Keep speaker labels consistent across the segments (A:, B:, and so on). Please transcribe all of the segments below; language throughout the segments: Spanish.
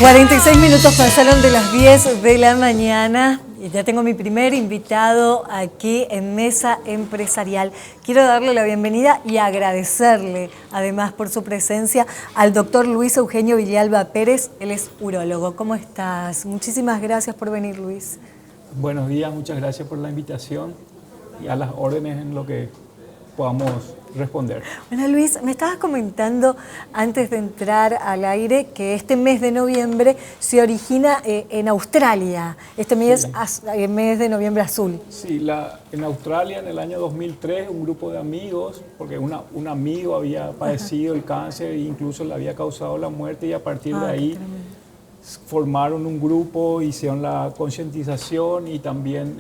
A: 46 minutos pasaron de las 10 de la mañana y ya tengo mi primer invitado aquí en Mesa Empresarial. Quiero darle la bienvenida y agradecerle, además, por su presencia al doctor Luis Eugenio Villalba Pérez. Él es urólogo. ¿Cómo estás? Muchísimas gracias por venir, Luis.
B: Buenos días, muchas gracias por la invitación y a las órdenes en lo que podamos responder.
A: Bueno, Luis, me estabas comentando antes de entrar al aire que este mes de noviembre se origina en Australia, este mes, sí. Mes de noviembre azul.
B: Sí, en Australia en el año 2003 un grupo de amigos, porque un amigo había padecido el cáncer e incluso le había causado la muerte, y a partir de ahí formaron un grupo, hicieron la concientización y también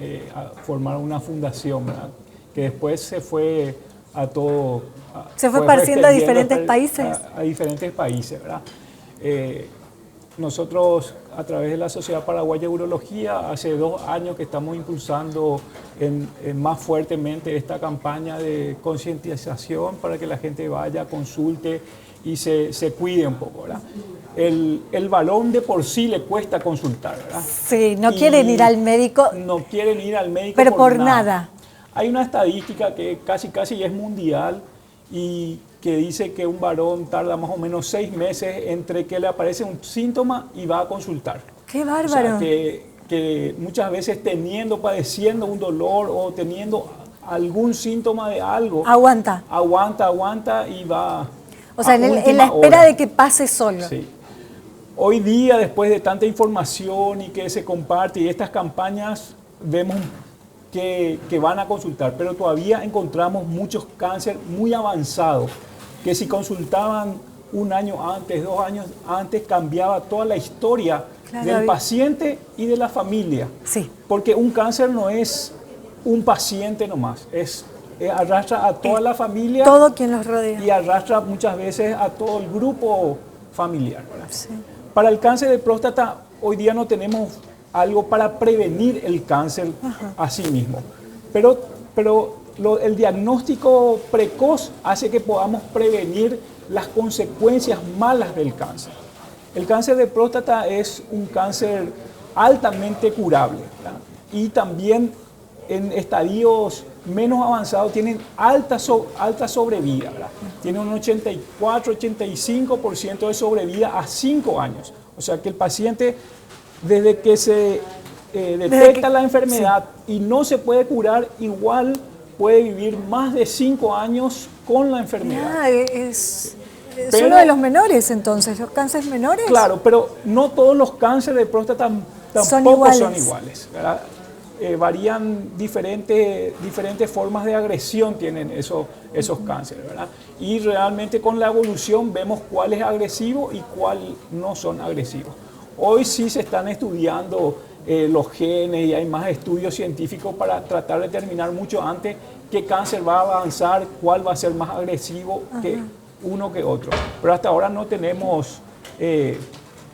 B: formaron una fundación, ¿verdad? Que después se fue a todo...
A: Se fue esparciendo a diferentes países.
B: A diferentes países, ¿verdad? Nosotros, a través de la Sociedad Paraguaya de Urología, hace 2 años que estamos impulsando más fuertemente esta campaña de concientización para que la gente vaya, consulte y se cuide un poco, ¿verdad? El varón de por sí le cuesta consultar, ¿verdad?
A: Sí, no quieren ir al médico.
B: No quieren ir al médico,
A: pero por nada.
B: Hay una estadística que casi es mundial y que dice que un varón tarda más o menos 6 meses entre que le aparece un síntoma y va a consultar.
A: ¡Qué bárbaro!
B: O sea, que muchas veces padeciendo un dolor o teniendo algún síntoma de algo.
A: Aguanta
B: y va.
A: O sea, en la espera de que pase solo.
B: Sí. Hoy día, después de tanta información y que se comparte y estas campañas, vemos que van a consultar, pero todavía encontramos muchos cánceres muy avanzados, que si consultaban 1 año antes, 2 años antes, cambiaba toda la historia del paciente y de la familia.
A: Sí.
B: Porque un cáncer no es un paciente nomás, arrastra a toda la familia.
A: Todo quien los rodea.
B: Y arrastra muchas veces a todo el grupo familiar, ¿verdad?
A: Sí.
B: Para el cáncer de próstata, hoy día no tenemos algo para prevenir el cáncer a sí mismo. Pero el diagnóstico precoz hace que podamos prevenir las consecuencias malas del cáncer. El cáncer de próstata es un cáncer altamente curable, ¿verdad? Y también en estadios menos avanzados tienen alta sobrevida, ¿verdad? Tiene un 84-85% de sobrevida a 5 años. O sea que el paciente, desde que se detecta la enfermedad y no se puede curar, igual puede vivir más de 5 años con la enfermedad.
A: Es uno de los menores, entonces, los cánceres menores.
B: Claro, pero no todos los cánceres de próstata tampoco son iguales, ¿verdad? Varían diferentes formas de agresión tienen esos cánceres, ¿verdad? Y realmente con la evolución vemos cuál es agresivo y cuál no son agresivos. Hoy sí se están estudiando los genes y hay más estudios científicos para tratar de determinar mucho antes qué cáncer va a avanzar, cuál va a ser más agresivo que uno que otro. Pero hasta ahora no tenemos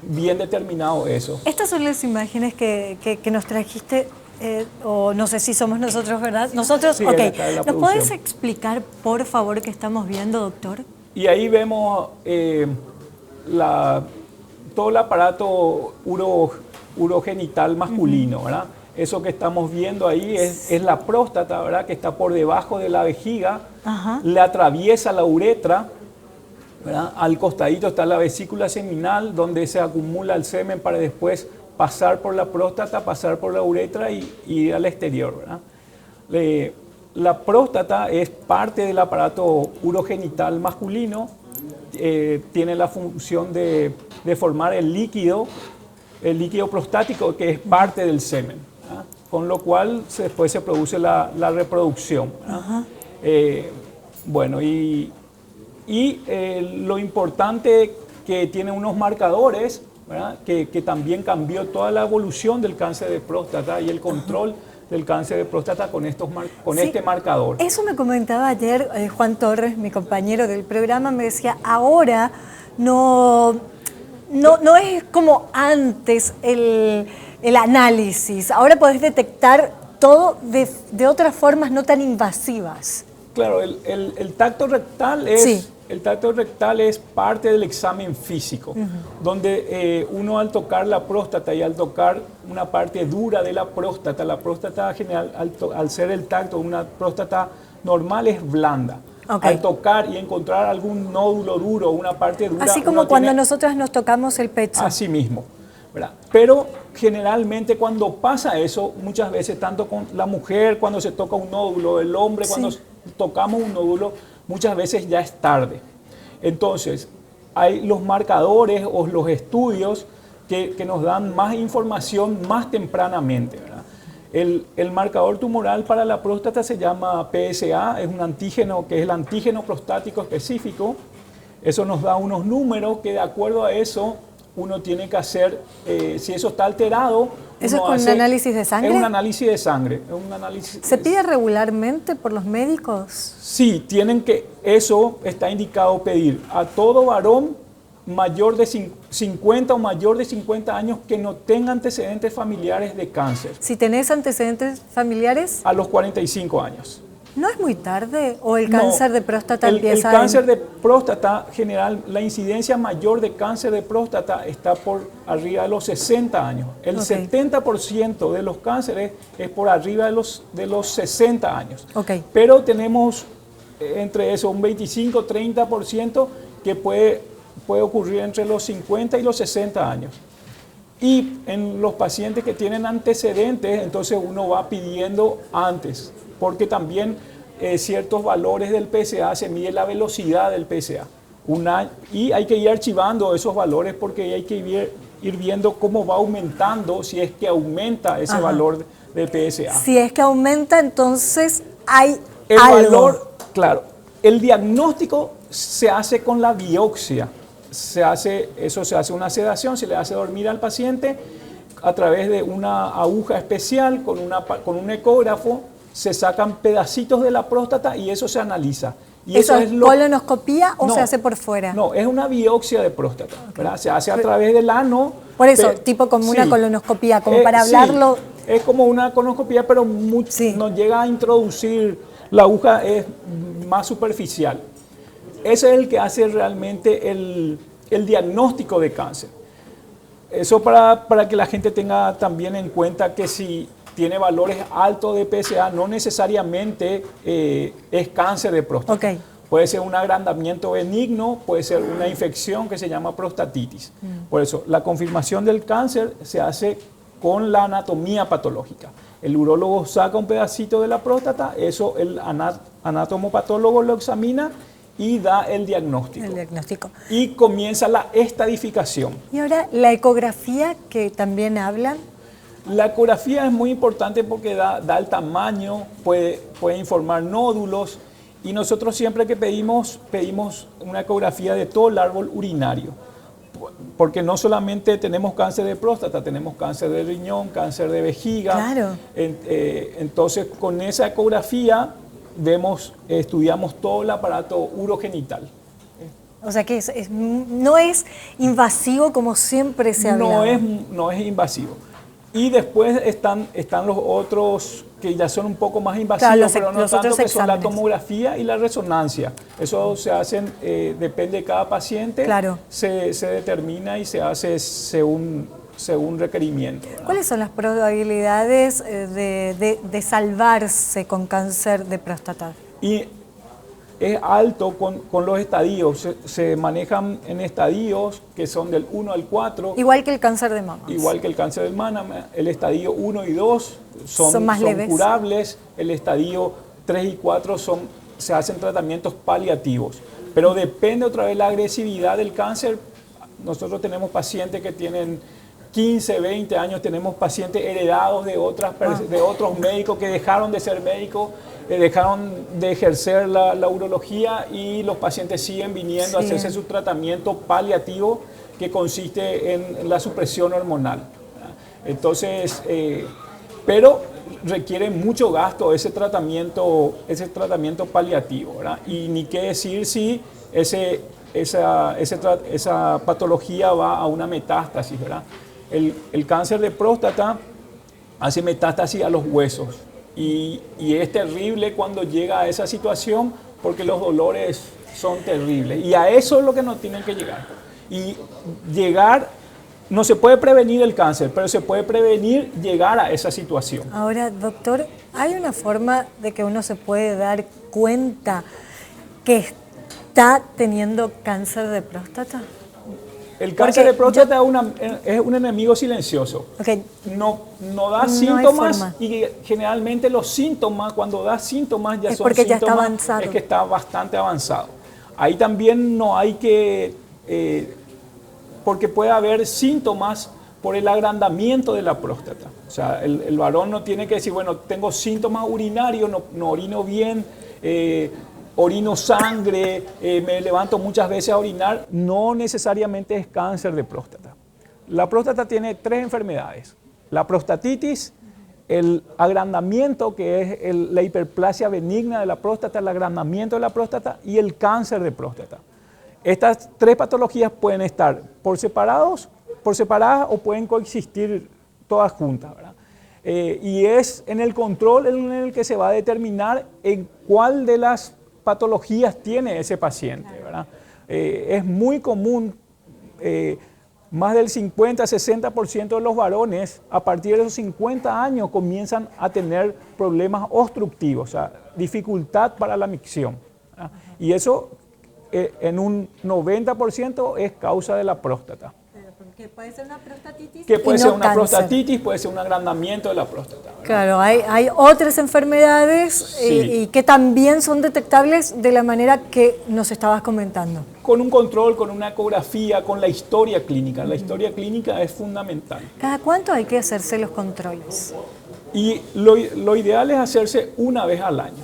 B: bien determinado eso.
A: Estas son las imágenes que nos trajiste, o no sé si somos nosotros, ¿verdad? Nosotros,
B: sí,
A: ok.
B: ¿Nos
A: puedes explicar, por favor, qué estamos viendo, doctor?
B: Y ahí vemos todo el aparato urogenital masculino, ¿verdad? Eso que estamos viendo ahí es la próstata, ¿verdad? Que está por debajo de la vejiga, le atraviesa la uretra, ¿verdad? Al costadito está la vesícula seminal, donde se acumula el semen para después pasar por la próstata, pasar por la uretra y ir al exterior, ¿verdad? La próstata es parte del aparato urogenital masculino, tiene la función de formar el líquido prostático, que es parte del semen, ¿verdad? Con lo cual después se produce la reproducción, ¿verdad? Bueno, y lo importante que tiene unos marcadores, ¿verdad? Que también cambió toda la evolución del cáncer de próstata y el control del cáncer de próstata con este marcador.
A: Eso me comentaba ayer Juan Torres, mi compañero del programa, me decía, ahora no es como antes el análisis, ahora podés detectar todo de otras formas no tan invasivas.
B: Claro, el tacto rectal es el tacto rectal es parte del examen físico, donde uno al tocar la próstata y al tocar una parte dura de la próstata general, al ser el tacto, una próstata normal es blanda.
A: Okay.
B: Al tocar y encontrar algún nódulo duro, una parte dura.
A: Así como cuando nosotros nos tocamos el pecho.
B: Así mismo, ¿verdad? Pero generalmente cuando pasa eso, muchas veces, tanto con la mujer cuando se toca un nódulo, el hombre cuando tocamos un nódulo, muchas veces ya es tarde. Entonces, hay los marcadores o los estudios que nos dan más información más tempranamente, ¿verdad? El marcador tumoral para la próstata se llama PSA, es un antígeno que es el antígeno prostático específico. Eso nos da unos números que de acuerdo a eso uno tiene que hacer, si eso está alterado.
A: ¿Eso es con un análisis de sangre?
B: Es un análisis de sangre.
A: ¿Se pide regularmente por los médicos?
B: Sí, eso está indicado pedir a todo varón mayor de 50 o mayor de 50 años que no tenga antecedentes familiares de cáncer.
A: Si tenés antecedentes familiares.
B: A los 45 años.
A: ¿No es muy tarde? ¿O el cáncer de próstata empieza?
B: El cáncer de próstata general, la incidencia mayor de cáncer de próstata está por arriba de los 60 años. El 70% de los cánceres es por arriba de los 60 años. Pero tenemos entre eso un 25-30% que puede ocurrir entre los 50 y los 60 años. Y en los pacientes que tienen antecedentes, entonces uno va pidiendo antes, porque también ciertos valores del PSA, se mide la velocidad del PSA. Y hay que ir archivando esos valores porque hay que ir viendo cómo va aumentando, si es que aumenta ese valor de PSA.
A: Si es que aumenta, entonces hay
B: el valor, claro. El diagnóstico se hace con la biopsia. Se hace una sedación, se le hace dormir al paciente a través de una aguja especial con un ecógrafo. Se sacan pedacitos de la próstata y eso se analiza. Y
A: ¿Eso es colonoscopía o se hace por fuera?
B: No, es una biopsia de próstata, ¿verdad? Se hace a través del ano.
A: Por eso, tipo como una colonoscopía, como para hablarlo.
B: Sí, es como una colonoscopía, pero no llega a introducir, la aguja es más superficial. Ese es el que hace realmente el diagnóstico de cáncer. Eso para que la gente tenga también en cuenta que si tiene valores altos de PSA, no necesariamente es cáncer de próstata. Puede ser un agrandamiento benigno, puede ser una infección que se llama prostatitis. Por eso, la confirmación del cáncer se hace con la anatomía patológica. El urólogo saca un pedacito de la próstata, eso el anatomopatólogo lo examina y da el diagnóstico. Y comienza la estadificación.
A: Y ahora, la ecografía que también hablan.
B: La ecografía es muy importante porque da el tamaño, puede informar nódulos y nosotros siempre que pedimos una ecografía de todo el árbol urinario. Porque no solamente tenemos cáncer de próstata, tenemos cáncer de riñón, cáncer de vejiga.
A: Claro.
B: Entonces, con esa ecografía estudiamos todo el aparato urogenital.
A: O sea que no es invasivo como siempre se habla.
B: No es invasivo. Y después están los otros que ya son un poco más invasivos, pero no tanto, que son la tomografía y la resonancia. Eso se hacen, depende de cada paciente, se determina y se hace según requerimiento, ¿verdad?
A: ¿Cuáles son las probabilidades de salvarse con cáncer de próstata?
B: Y es alto con los estadios, se manejan en estadios que son del 1 al 4.
A: Igual que el cáncer de mama.
B: Igual que el cáncer de mama, el estadio 1 y 2 son
A: leves.
B: Curables, el estadio 3 y 4 se hacen tratamientos paliativos. Pero depende otra vez la agresividad del cáncer. Nosotros tenemos pacientes que tienen 15, 20 años, tenemos pacientes heredados de otros médicos que dejaron de ser médicos, dejaron de ejercer la urología y los pacientes siguen viniendo a hacerse su tratamiento paliativo que consiste en la supresión hormonal. Entonces, pero requiere mucho gasto ese tratamiento paliativo, ¿verdad? Y ni qué decir si esa patología va a una metástasis, ¿verdad? El cáncer de próstata hace metástasis a los huesos y es terrible cuando llega a esa situación porque los dolores son terribles. Y a eso es lo que nos tienen que llegar. Y llegar, no se puede prevenir el cáncer, pero se puede prevenir llegar a esa situación.
A: Ahora, doctor, ¿hay una forma de que uno se puede dar cuenta que está teniendo cáncer de próstata?
B: El cáncer de próstata es un enemigo silencioso.
A: Okay.
B: No da síntomas y generalmente los síntomas, cuando da síntomas, ya son
A: porque
B: síntomas,
A: ya está avanzado.
B: Es que está bastante avanzado. Ahí también no hay que, porque puede haber síntomas por el agrandamiento de la próstata. O sea, el varón no tiene que decir, bueno, tengo síntomas urinarios, no orino bien, orino sangre, me levanto muchas veces a orinar. No necesariamente es cáncer de próstata. La próstata tiene 3 enfermedades. La prostatitis, el agrandamiento, que es la hiperplasia benigna de la próstata, el agrandamiento de la próstata y el cáncer de próstata. Estas 3 patologías pueden estar por separadas o pueden coexistir todas juntas, ¿verdad? Y es en el control en el que se va a determinar en cuál de las patologías tiene ese paciente, ¿verdad? Es muy común, más del 50-60% de los varones a partir de los 50 años comienzan a tener problemas obstructivos, o sea, dificultad para la micción, ¿verdad? Y eso en un 90% es causa de la próstata.
A: Que puede ser una prostatitis.
B: Que puede ser una prostatitis, puede ser un agrandamiento de la próstata, ¿verdad?
A: Claro, hay otras enfermedades
B: sí.
A: Y que también son detectables de la manera que nos estabas comentando.
B: Con un control, con una ecografía, con la historia clínica. La historia clínica es fundamental.
A: ¿Cada cuánto hay que hacerse los controles?
B: Y lo ideal es hacerse una vez al año.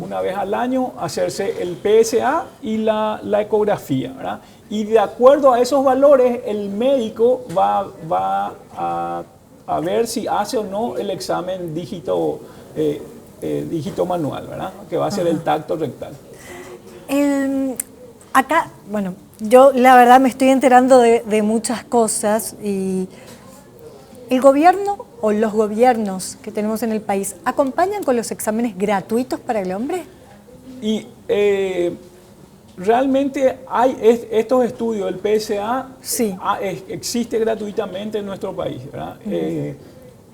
B: Una vez al año hacerse el PSA y la ecografía, ¿verdad? Y de acuerdo a esos valores, el médico va a ver si hace o no el examen dígito manual, ¿verdad? Que va a ser el tacto rectal.
A: Acá, bueno, yo la verdad me estoy enterando de muchas cosas y el gobierno o los gobiernos que tenemos en el país acompañan con los exámenes gratuitos para el hombre.
B: Y realmente hay estos estudios, el PSA
A: sí.
B: Existe gratuitamente en nuestro país, ¿verdad?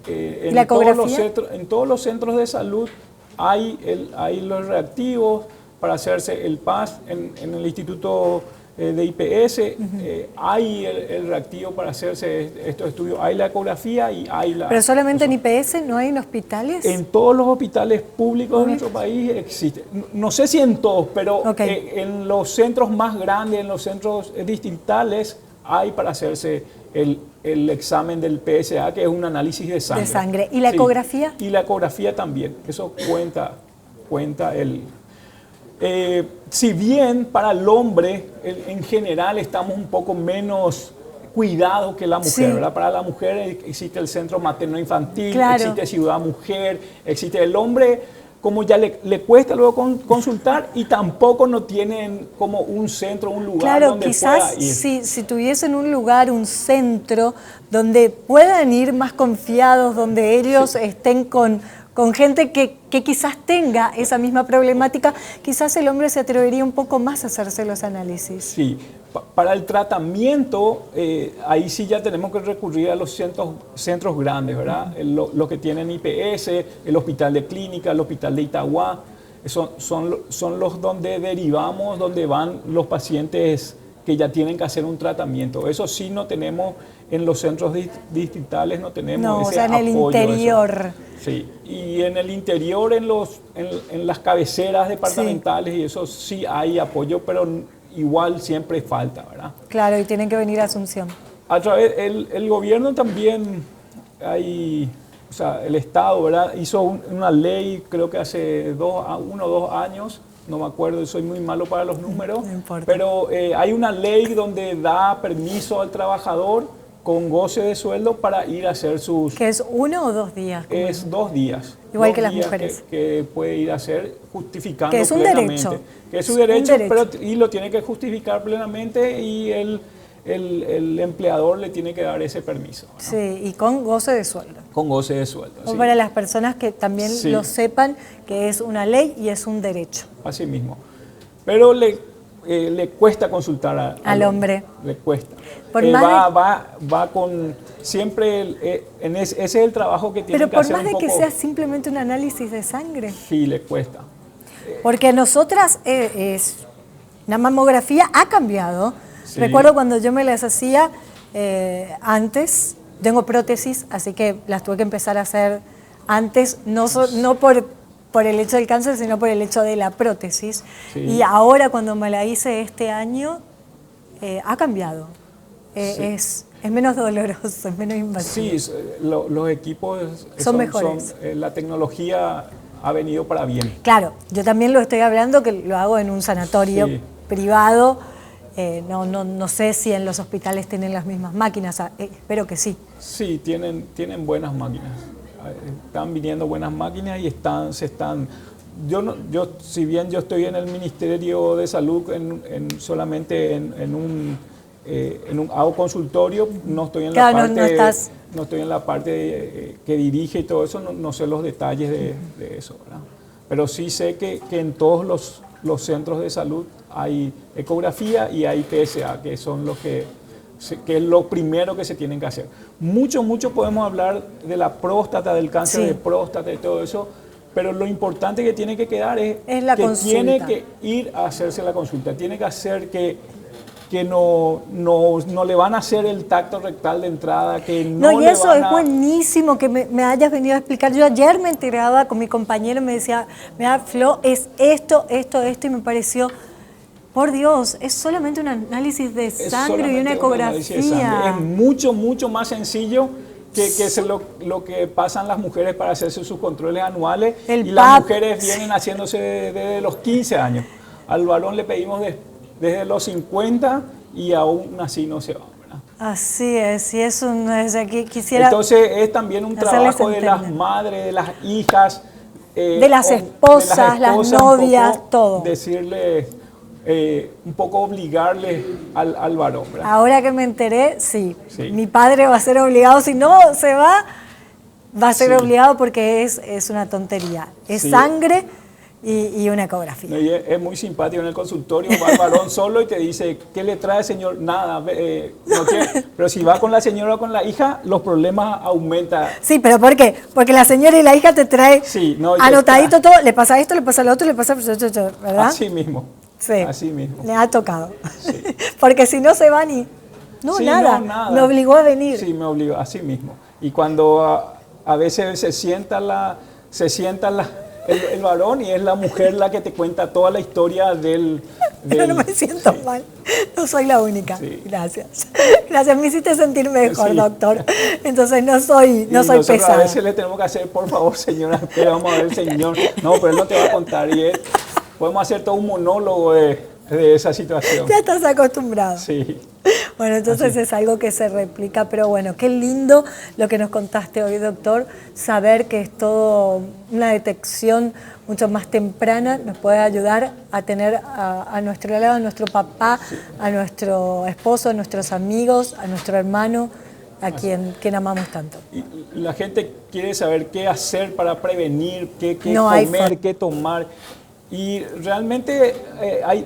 B: En todos los centros de salud hay los reactivos para hacerse el PAS, en el Instituto de IPS hay el reactivo para hacerse estos estudios, hay la ecografía y hay la...
A: ¿Pero solamente en IPS, no hay en hospitales?
B: En todos los hospitales públicos de nuestro país existe. No sé si en todos, pero en los centros más grandes, en los centros distritales, hay para hacerse el examen del PSA, que es un análisis de sangre.
A: De sangre. ¿Y la ecografía?
B: Y la ecografía también. Eso cuenta el... si bien para el hombre en general estamos un poco menos cuidados que la mujer, ¿verdad? Para la mujer existe el centro materno-infantil, existe Ciudad Mujer, existe el hombre, como ya le cuesta luego consultar y tampoco no tienen como un centro, un lugar donde pueda ir.
A: Quizás si tuviesen un lugar, un centro donde puedan ir más confiados, donde ellos estén con gente que quizás tenga esa misma problemática, quizás el hombre se atrevería un poco más a hacerse los análisis.
B: Sí, para el tratamiento, ahí sí ya tenemos que recurrir a los centros grandes, ¿verdad? Los que tienen IPS, el Hospital de Clínica, el Hospital de Itagua, son los donde derivamos, donde van los pacientes que ya tienen que hacer un tratamiento. Eso sí no tenemos en los centros distritales, no tenemos ese apoyo.
A: En el interior.
B: Sí, y en el interior, en las cabeceras departamentales y eso sí hay apoyo, pero igual siempre falta, ¿verdad?
A: Claro, y tienen que venir a Asunción.
B: A través, el gobierno también, o sea, el Estado, ¿verdad? Hizo una ley, creo que hace 1 o 2 años, no me acuerdo, soy muy malo para los números,
A: no importa.
B: Pero hay una ley donde da permiso al trabajador con goce de sueldo para ir a hacer sus...
A: ¿Que es 1 o 2 días?
B: Es 2 días.
A: Igual que las mujeres.
B: Que puede ir a hacer justificando
A: que es un
B: plenamente.
A: Derecho.
B: Que es un derecho. Pero y lo tiene que justificar plenamente y el empleador le tiene que dar ese permiso, ¿no?
A: Sí, y con goce de sueldo.
B: Con goce de sueldo.
A: O para las personas que también lo sepan, que es una ley y es un derecho.
B: Así mismo. Pero le cuesta consultar
A: al hombre.
B: Le cuesta.
A: Por más
B: va con siempre, ese es el trabajo que tiene que hacer un poco.
A: Pero por más de que sea simplemente un análisis de sangre.
B: Sí, le cuesta.
A: Porque nosotras, la mamografía ha cambiado.
B: Sí.
A: Recuerdo cuando yo me las hacía antes, tengo prótesis, así que las tuve que empezar a hacer antes, no por el hecho del cáncer, sino por el hecho de la prótesis. Sí. Y ahora cuando me la hice este año, ha cambiado. Sí. Es menos doloroso, es menos invasivo.
B: Sí, los equipos
A: son mejores.
B: La tecnología ha venido para bien.
A: Claro, yo también lo estoy hablando, que lo hago en un sanatorio privado. No sé si en los hospitales tienen las mismas máquinas, espero que sí.
B: Sí, tienen buenas máquinas. Están viniendo buenas máquinas y si bien yo estoy en el Ministerio de Salud solamente hago consultorio, no estoy en la parte que dirige y todo eso, no sé los detalles de eso, ¿verdad? Pero sí sé que en todos los centros de salud hay ecografía y hay PSA, que son que es lo primero que se tienen que hacer. Mucho podemos hablar de la próstata, del cáncer de próstata y todo eso, pero lo importante que tiene que quedar es
A: la
B: que
A: consulta.
B: Tiene que ir a hacerse la consulta, tiene que hacer que no le van a hacer el tacto rectal de entrada, que no
A: y
B: le
A: eso
B: van
A: es buenísimo que me hayas venido a explicar. Yo ayer me enteraba con mi compañero, me decía, mira, Flo, es esto, y me pareció, por Dios, es solamente un análisis de sangre y una ecografía.
B: Es mucho más sencillo que lo que pasan las mujeres para hacerse sus controles anuales. Las mujeres vienen haciéndose desde los 15 años. Al varón le pedimos desde los 50 y aún así no se va, ¿verdad?
A: Así es, y eso no es aquí. Quisiera.
B: Entonces es también un trabajo de las madres, de las hijas,
A: de las esposas, las novias, todo.
B: Decirle, un poco obligarle al varón, ¿verdad?
A: Ahora que me enteré, sí, mi padre va a ser obligado, si no se va a ser obligado porque es una tontería. Es sangre. Y una ecografía.
B: Y es muy simpático en el consultorio, va el varón solo y te dice, ¿qué le trae, señor? Nada, no quiere. Pero si va con la señora o con la hija, los problemas aumentan.
A: Sí, ¿pero por qué? Porque la señora y la hija te traen anotadito todo, le pasa esto, le pasa lo otro, le pasa, ¿verdad?
B: Así mismo.
A: Sí,
B: así mismo.
A: Le ha tocado. Sí. Porque si no se van y... nada, me obligó a venir.
B: Sí, me obligó, así mismo. Y cuando a veces se sienta el varón y es la mujer la que te cuenta toda la historia del...
A: Pero no me siento mal, no soy la única. Sí. Gracias, me hiciste sentir mejor, doctor. Entonces no soy pesada.
B: A veces le tenemos que hacer, por favor, señora, que vamos a ver el señor. No, pero él no te va a contar. Podemos hacer todo un monólogo de esa situación.
A: Ya estás acostumbrado.
B: Sí.
A: Bueno, entonces es algo que se replica, pero bueno, qué lindo lo que nos contaste hoy, doctor, saber que es todo una detección mucho más temprana, nos puede ayudar a tener a nuestro lado, a nuestro papá, a nuestro esposo, a nuestros amigos, a nuestro hermano, a quien amamos tanto.
B: Y la gente quiere saber qué hacer para prevenir, qué comer, qué tomar. Y realmente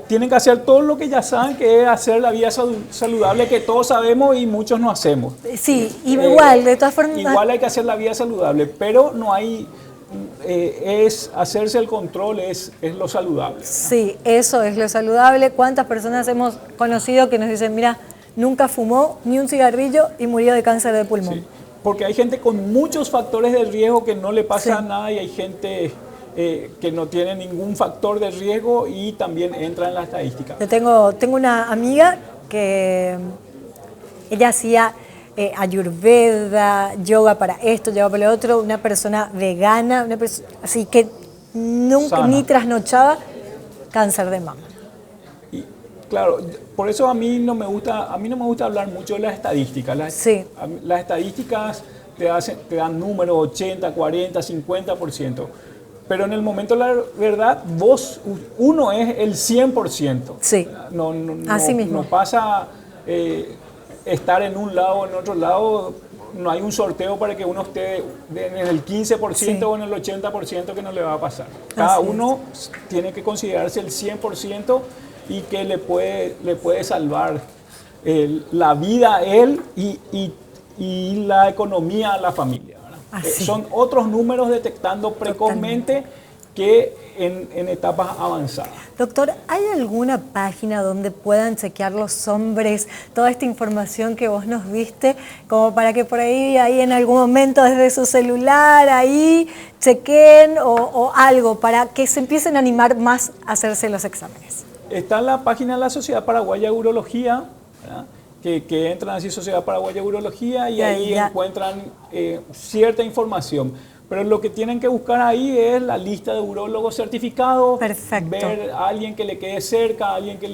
B: tienen que hacer todo lo que ya saben, que es hacer la vida saludable, que todos sabemos y muchos no hacemos.
A: Sí, igual, de todas formas.
B: Igual hay que hacer la vida saludable, pero no hay, es hacerse el control, es lo saludable.
A: Sí, eso es lo saludable. ¿Cuántas personas hemos conocido que nos dicen, mira, nunca fumó ni un cigarrillo y murió de cáncer de pulmón?
B: Sí, porque hay gente con muchos factores de riesgo que no le pasa nada y hay gente... que no tiene ningún factor de riesgo y también entra en la estadística.
A: Yo tengo una amiga que ella hacía ayurveda, yoga para esto, yoga para lo otro, una persona vegana, así que nunca ni trasnochaba, cáncer de mama.
B: Y claro, por eso a mí no me gusta hablar mucho de las estadísticas. Las estadísticas te dan números 80, 40, 50%. Pero en el momento de la verdad, uno es el 100%.
A: Sí, así mismo.
B: No pasa estar en un lado o en otro lado, no hay un sorteo para que uno esté en el 15% o en el 80% que no le va a pasar. Cada uno tiene que considerarse el 100% y que le puede salvar la vida a él y la economía a la familia, ¿verdad? Son otros números detectando precozmente que en etapas avanzadas.
A: Doctor, ¿hay alguna página donde puedan chequear los hombres toda esta información que vos nos diste, como para que por ahí en algún momento desde su celular ahí chequen o algo para que se empiecen a animar más a hacerse los exámenes?
B: Está en la página de la Sociedad Paraguaya de Urología, ¿verdad? Que entran así, Sociedad Paraguaya de Urología, y ahí encuentran cierta información. Pero lo que tienen que buscar ahí es la lista de urólogos certificados.
A: Perfecto.
B: Ver a alguien que le quede cerca, a alguien que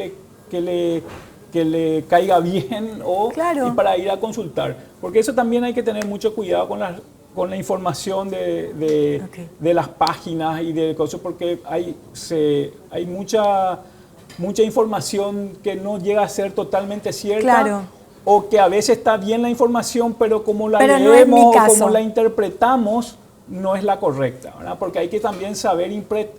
B: le caiga bien y para ir a consultar. Porque eso también hay que tener mucho cuidado con la información de las páginas y de cosas, porque hay mucha información que no llega a ser totalmente cierta. O que a veces está bien la información, pero como la leemos o como la interpretamos, no es la correcta, ¿verdad? Porque hay que también saber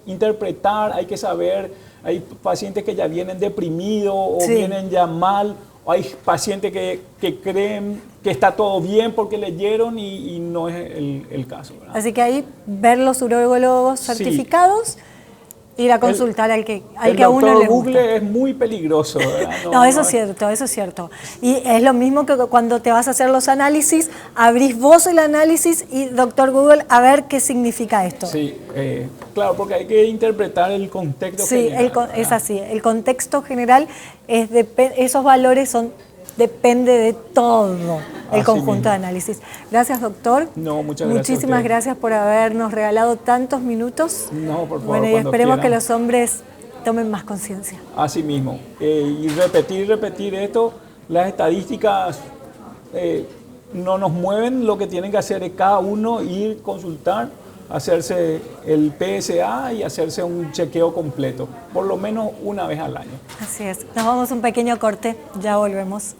B: interpretar, hay que saber, hay pacientes que ya vienen deprimidos o vienen ya mal, o hay pacientes que creen que está todo bien porque leyeron y no es el caso, ¿verdad?
A: Así que ahí ver los urólogos certificados, ir a consultar al que a uno le gusta.
B: Google es muy peligroso, ¿verdad?
A: No, eso es cierto, eso es cierto. Y es lo mismo que cuando te vas a hacer los análisis, abrís vos el análisis y doctor Google a ver qué significa esto.
B: Sí, claro, porque hay que interpretar el contexto general.
A: Sí, es así. El contexto general, esos valores depende de todo el conjunto de análisis. Gracias, doctor.
B: No, muchas gracias.
A: Muchísimas gracias por habernos regalado tantos minutos.
B: No, por favor.
A: Bueno, y esperemos que los hombres tomen más conciencia.
B: Así mismo. Y repetir esto, las estadísticas no nos mueven, lo que tienen que hacer es cada uno ir, consultar, hacerse el PSA y hacerse un chequeo completo, por lo menos una vez al año.
A: Así es. Nos vamos a un pequeño corte, ya volvemos.